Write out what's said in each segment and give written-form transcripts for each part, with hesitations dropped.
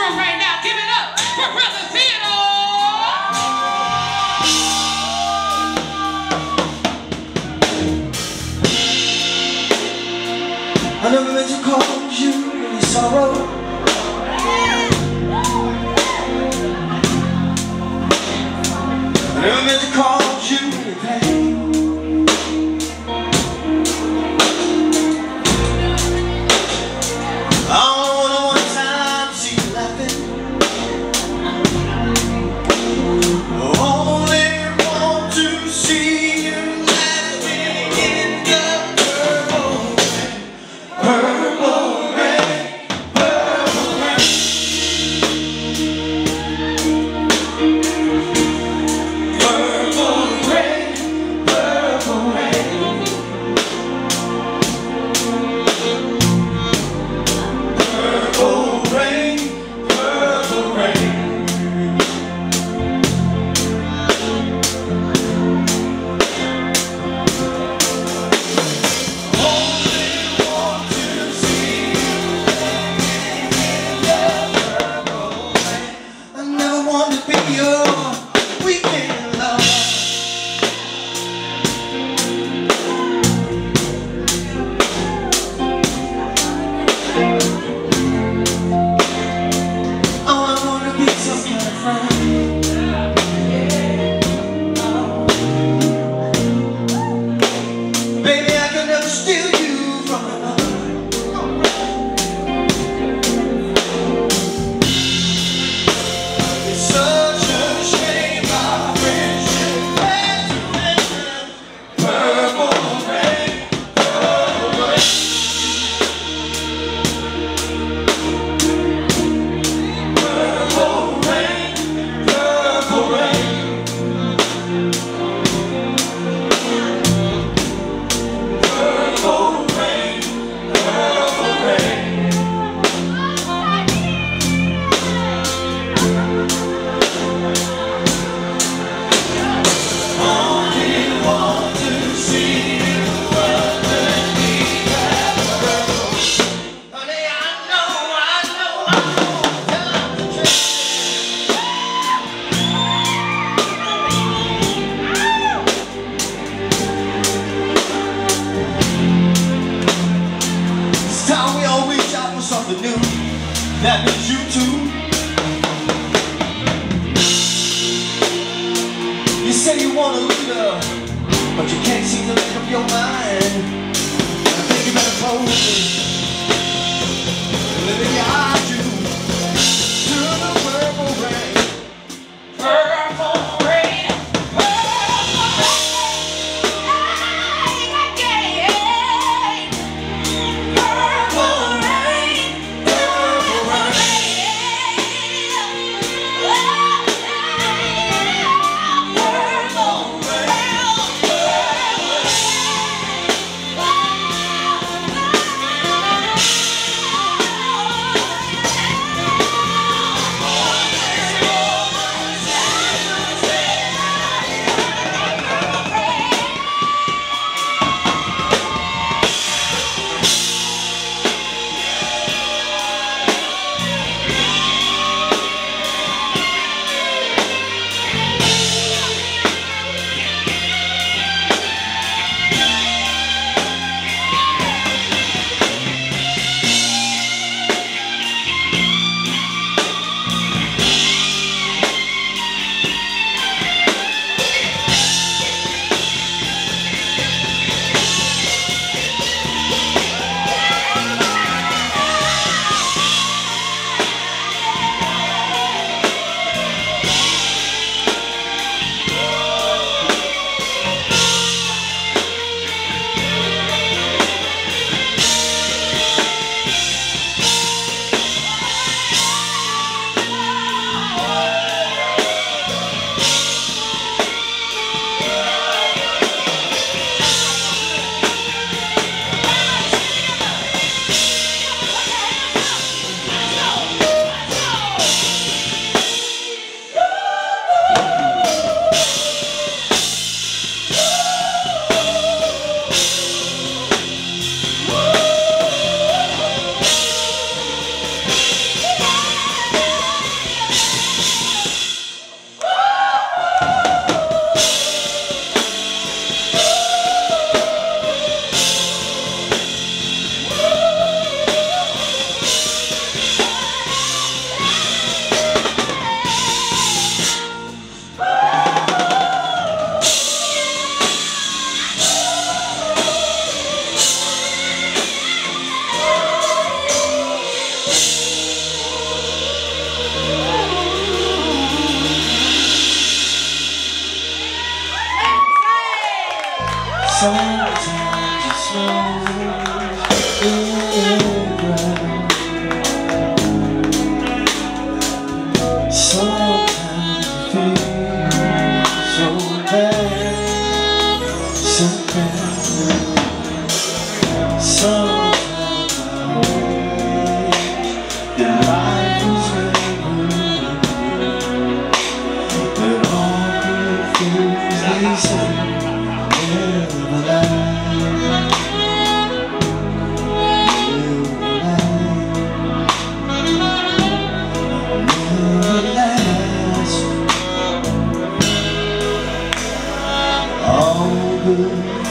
room right now. Give it up for Brother Theodore. I never meant to cause you any sorrow. I never meant to cause you any pain. I only want one time to see you laughing. I only want to see you laughing in the purple rain, purple rain, purple rain. Purple rain, purple rain. Purple rain, purple rain. Only want to see you living in the purple rain. I never want to be your weekend lover. Oh, I wanna be some kind of friend. Baby, I can never steal you from another. It's such a shame our friendship had to end. Purple rain, purple rain. Purple rain, purple rain. Purple rain, purple rain. Only want to see you underneath that purple. Honey, I know, time to change. It's time we all reach out for something new. That means you too. You say you want a leader, but you can't seem to make up your mind. I think you better pose it. Living your eye to the purple rain. Purple rain. Purple rain.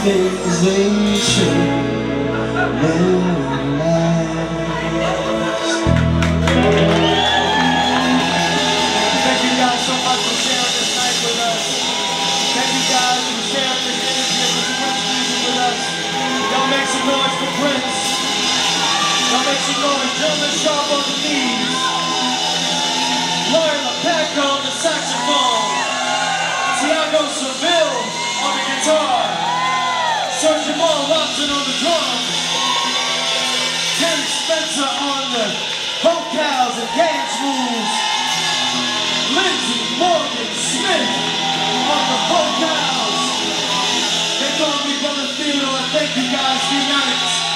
Things they say never last. Thank you guys so much for sharing this night with us. Thank you guys for sharing this energy of this Prince music with us. Y'all make some noise for Prince. Y'all make some noise. Gentlemen sharp on the knees. LaPatka on the saxophone. Cevile on the guitar. Jermal Watson on the drums, Spencer on the vocals and dance moves, Lindsey Morgan Smith on the vocals. They call me Brother Theodore. Thank you guys. Good night.